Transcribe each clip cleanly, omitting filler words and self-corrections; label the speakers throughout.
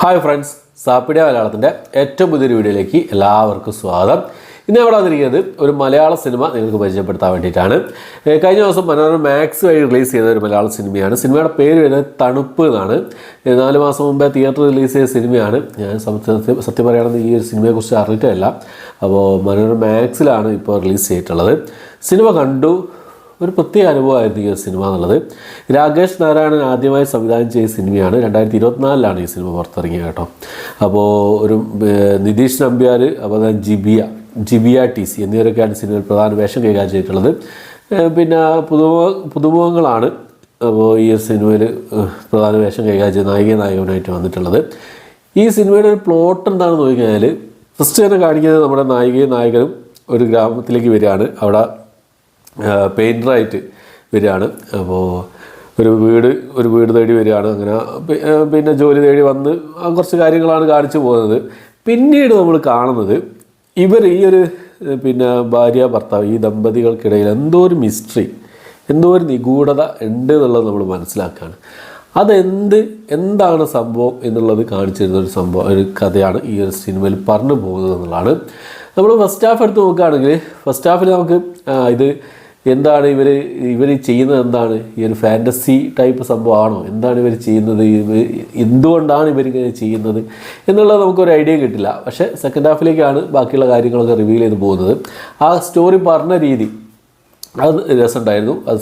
Speaker 1: Hi friends, സാപ്പിഡിയ മലയാളത്തിൻ്റെ ഏറ്റവും പുതിയൊരു വീഡിയോയിലേക്ക് എല്ലാവർക്കും സ്വാഗതം. ഇന്ന് ഇവിടെ വന്നിരിക്കുന്നത് ഒരു മലയാള സിനിമ നിങ്ങൾക്ക് പരിചയപ്പെടുത്താൻ വേണ്ടിയിട്ടാണ്. കഴിഞ്ഞ ദിവസം മനോരമ മാക്സ് വഴി റിലീസ് ചെയ്ത ഒരു മലയാള സിനിമയാണ്. സിനിമയുടെ പേര് വരുന്നത് തണുപ്പ് എന്നാണ്. 4 മാസം മുമ്പേ തിയേറ്റർ റിലീസ് ചെയ്ത സിനിമയാണ്. ഞാൻ സത്യം പറയുകയാണെങ്കിൽ ഈ ഒരു സിനിമയെക്കുറിച്ച് അറിഞ്ഞിട്ടില്ല. അപ്പോൾ മനോരമ മാക്സിലാണ് ഇപ്പോൾ റിലീസ് ചെയ്തിട്ടുള്ളത്. സിനിമ കണ്ടു. ഒരു പ്രത്യേക അനുഭവമായിരുന്നു ഈ ഒരു സിനിമ എന്നുള്ളത്. രാകേഷ് നാരായണൻ ആദ്യമായി സംവിധാനം ചെയ്ത സിനിമയാണ്. 2024 ഈ സിനിമ പുറത്തിറങ്ങിയത് കേട്ടോ. അപ്പോൾ ഒരു നിതീഷ് നമ്പ്യാർ, അപ്പോൾ ജിബിയ TC എന്നിവരൊക്കെയാണ് സിനിമയിൽ പ്രധാന വേഷം കൈകാര്യം ചെയ്തിട്ടുള്ളത്. പിന്നെ പുതുമുഖങ്ങളാണ് അപ്പോൾ ഈ സിനിമയിൽ പ്രധാന വേഷം കൈകാര്യം ചെയ്ത് നായകനായിട്ട് വന്നിട്ടുള്ളത്. ഈ സിനിമയുടെ ഒരു പ്ലോട്ട് എന്താണെന്ന് നോക്കിക്കഴിഞ്ഞാൽ ഫസ്റ്റ് തന്നെ കാണിക്കുന്നത് നമ്മുടെ നായകനും ഒരു ഗ്രാമത്തിലേക്ക് വരികയാണ്. അവിടെ പെയിൻറ്ററായിട്ട് വരികയാണ്. അപ്പോൾ ഒരു വീട് തേടി വരികയാണ്. അങ്ങനെ പിന്നെ ജോലി തേടി വന്ന് കുറച്ച് കാര്യങ്ങളാണ് കാണിച്ചു പോകുന്നത്. പിന്നീട് നമ്മൾ കാണുന്നത് ഇവർ ഈ ഒരു ഭാര്യ ഭർത്താവ് ഈ ദമ്പതികൾക്കിടയിൽ എന്തോ ഒരു മിസ്റ്ററി, എന്തോ ഒരു നിഗൂഢത ഉണ്ട് എന്നുള്ളത് നമ്മൾ മനസ്സിലാക്കുകയാണ്. എന്താണ് സംഭവം എന്നുള്ളത് കാണിച്ചിരുന്ന ഒരു കഥയാണ് ഈ ഒരു സിനിമയിൽ പറഞ്ഞു പോകുന്നത് എന്നുള്ളതാണ്. നമ്മൾ ഫസ്റ്റ് ഹാഫ് എടുത്ത് നോക്കുകയാണെങ്കിൽ ഫസ്റ്റ് ഹാഫിൽ നമുക്ക് ഇത് എന്താണ് ഇവർ ചെയ്യുന്നത്, എന്താണ് ഈ ഒരു ഫാൻറ്റസി ടൈപ്പ് സംഭവമാണോ, എന്താണ് ഇവർ ചെയ്യുന്നത്, എന്തുകൊണ്ടാണ് ഇവരിങ്ങനെ ചെയ്യുന്നത് എന്നുള്ളത് നമുക്കൊരു ഐഡിയ കിട്ടില്ല. പക്ഷേ സെക്കൻഡ് ഹാഫിലേക്കാണ് ബാക്കിയുള്ള കാര്യങ്ങളൊക്കെ റിവീൽ ചെയ്ത് പോകുന്നത്. ആ സ്റ്റോറി പറഞ്ഞ രീതി അത് രസമുണ്ടായിരുന്നു. അത്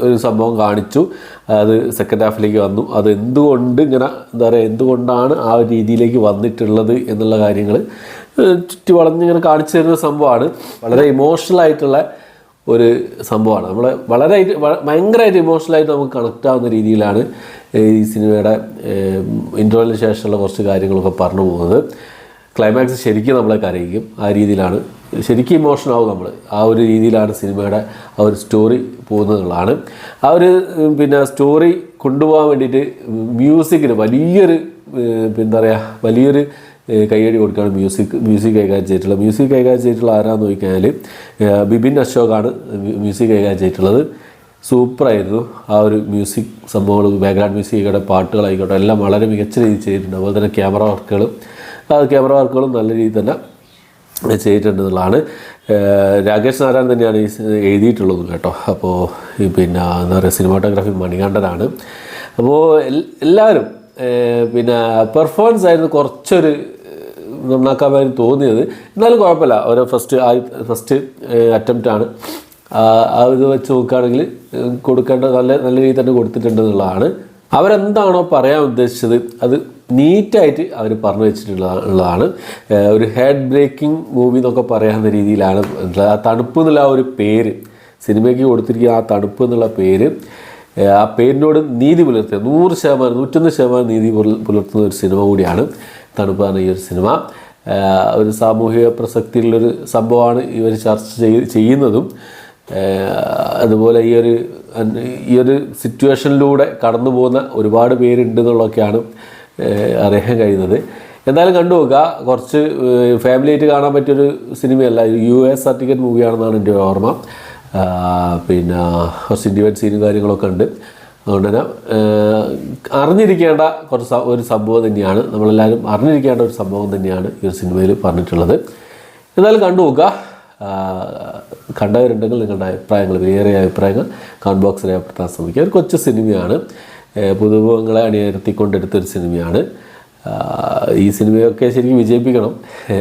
Speaker 1: ഒരു സംഭവം കാണിച്ചു. അത് സെക്കൻഡ് ഹാഫിലേക്ക് വന്നു. അത് എന്തുകൊണ്ടാണ് ആ ഒരു രീതിയിലേക്ക് വന്നിട്ടുള്ളത് എന്നുള്ള കാര്യങ്ങൾ ചുറ്റി വളഞ്ഞിങ്ങനെ കാണിച്ചു തരുന്ന സംഭവമാണ്. വളരെ ഇമോഷണലായിട്ടുള്ള ഒരു സംഭവമാണ്. ഭയങ്കരമായിട്ട് ഇമോഷണലായിട്ട് നമുക്ക് കണക്റ്റ് ആവുന്ന രീതിയിലാണ് ഈ സിനിമയുടെ ഇൻ്റർവെല്ലിന് ശേഷമുള്ള കുറച്ച് കാര്യങ്ങളൊക്കെ പറഞ്ഞു പോകുന്നത്. ക്ലൈമാക്സ് ശരിക്കും നമ്മളെ കരയിക്കും. ആ രീതിയിലാണ് ശരിക്കും ഇമോഷനാവും നമ്മൾ. ആ ഒരു രീതിയിലാണ് സിനിമയുടെ ആ ഒരു സ്റ്റോറി പോകുന്നതുള്ളതാണ്. ആ ഒരു സ്റ്റോറി കൊണ്ടുപോകാൻ വേണ്ടിയിട്ട് മ്യൂസിക്കിന് വലിയൊരു കൈയടി കൊടുക്കുകയാണ്. മ്യൂസിക് കൈകാര്യം ചെയ്തിട്ടുള്ള ആരാന്ന് നോക്കിക്കഴിഞ്ഞാൽ ബിബിൻ അശോകാണ് മ്യൂസിക് കൈകാര്യം ചെയ്തിട്ടുള്ളത്. സൂപ്പറായിരുന്നു. ആ ഒരു മ്യൂസിക് സംഭവങ്ങൾ, ബാക്ക്ഗ്രൗണ്ട് മ്യൂസിക്കയുടെ പാട്ടുകളായിക്കോട്ടെ എല്ലാം വളരെ മികച്ച രീതിയിൽ ചെയ്തിട്ടുണ്ട്. അതുപോലെ തന്നെ ക്യാമറ വർക്കുകളും നല്ല രീതിയിൽ തന്നെ ചെയ്തിട്ടുണ്ടെന്നുള്ളതാണ്. രാകേഷ് നാരായണൻ തന്നെയാണ് ഈ എഴുതിയിട്ടുള്ളതും കേട്ടോ. അപ്പോൾ എന്താ പറയുക, സിനിമാറ്റോഗ്രാഫി മണികണ്ഠനാണ്. അപ്പോൾ എല്ലാവരും പെർഫോമൻസ് ആയിരുന്നു കുറച്ചൊരു നന്നാക്കാമായിരുന്നു തോന്നിയത്. എന്നാലും കുഴപ്പമില്ല. ഓരോ ഫസ്റ്റ് അറ്റംപ്റ്റാണ്. ഇത് വെച്ച് നോക്കുകയാണെങ്കിൽ കൊടുക്കേണ്ട നല്ല രീതിയിൽ തന്നെ കൊടുത്തിട്ടുണ്ടെന്നുള്ളതാണ്. അവരെന്താണോ പറയാൻ ഉദ്ദേശിച്ചത് അത് നീറ്റായിട്ട് അവർ പറഞ്ഞു വെച്ചിട്ടുള്ളതാണ്. ഒരു ഹെഡ് ബ്രേക്കിംഗ് മൂവി എന്നൊക്കെ പറയാവുന്ന രീതിയിലാണ് ആ തണുപ്പ് എന്നുള്ള ആ ഒരു പേര് സിനിമയ്ക്ക് കൊടുത്തിരിക്കുന്ന. ആ തണുപ്പ് എന്നുള്ള പേര്, ആ പേരിനോട് നീതി പുലർത്തിയ 101% നീതി പുലർത്തുന്ന ഒരു സിനിമ കൂടിയാണ് തണുപ്പാണ് ഈ ഒരു സിനിമ. ഒരു സാമൂഹിക പ്രസക്തിയുള്ളൊരു സംഭവമാണ് ഇവർ ചർച്ച ചെയ്യുന്നതും. അതുപോലെ ഈ ഒരു സിറ്റുവേഷനിലൂടെ കടന്നു പോകുന്ന ഒരുപാട് പേരുണ്ട് എന്നുള്ളതൊക്കെയാണ് അറിയാൻ കഴിയുന്നത്. എന്തായാലും കണ്ടു നോക്കുക. കുറച്ച് ഫാമിലിയായിട്ട് കാണാൻ പറ്റിയൊരു സിനിമയല്ല. US സർട്ടിഫിക്കറ്റ് മൂവിയാണെന്നാണ് എൻ്റെ ഓർമ്മ. കുറച്ച് ഇൻഡിവിജ്വൽ സീനും കാര്യങ്ങളൊക്കെ ഉണ്ട്. അതുകൊണ്ട് തന്നെ അറിഞ്ഞിരിക്കേണ്ട ഒരു സംഭവം തന്നെയാണ്. നമ്മളെല്ലാവരും അറിഞ്ഞിരിക്കേണ്ട ഒരു സംഭവം തന്നെയാണ് ഈ ഒരു സിനിമയിൽ പറഞ്ഞിട്ടുള്ളത്. എന്നാലും കണ്ടു നോക്കുക. കണ്ടവരുണ്ടെങ്കിൽ നിങ്ങളുടെ വിലയേറിയ അഭിപ്രായങ്ങൾ കമൻറ്റ് ബോക്സിൽ രേഖപ്പെടുത്താൻ ശ്രമിക്കുക. ഒരു കൊച്ചു സിനിമയാണ്. പുതുമുഖങ്ങളെ അണിനിരത്തിക്കൊണ്ടെടുത്തൊരു സിനിമയാണ്. ഈ സിനിമയൊക്കെ ശരിക്കും വിജയിപ്പിക്കണം.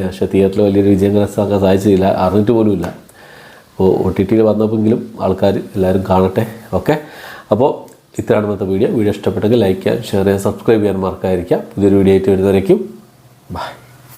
Speaker 1: പക്ഷേ തിയേറ്ററിൽ വലിയൊരു വിജയം കരസ്ഥമാക്കാൻ സാധിച്ചില്ല. അറിഞ്ഞിട്ട് പോലുമില്ല. അപ്പോൾ OTT വന്നപ്പോഴെങ്കിലും ആൾക്കാർ എല്ലാവരും കാണട്ടെ. ഓക്കെ, അപ്പോൾ ഇത്രയാണ് ഇന്നത്തെ വീഡിയോ. ഇഷ്ടപ്പെട്ടെങ്കിൽ ലൈക്ക് ചെയ്യാൻ, ഷെയർ ചെയ്യാൻ, സബ്സ്ക്രൈബ് ചെയ്യാൻ മറക്കാതിരിക്കുക. പുതിയൊരു വീഡിയോ ആയിട്ട് വരുന്നവരേക്കും ബൈ.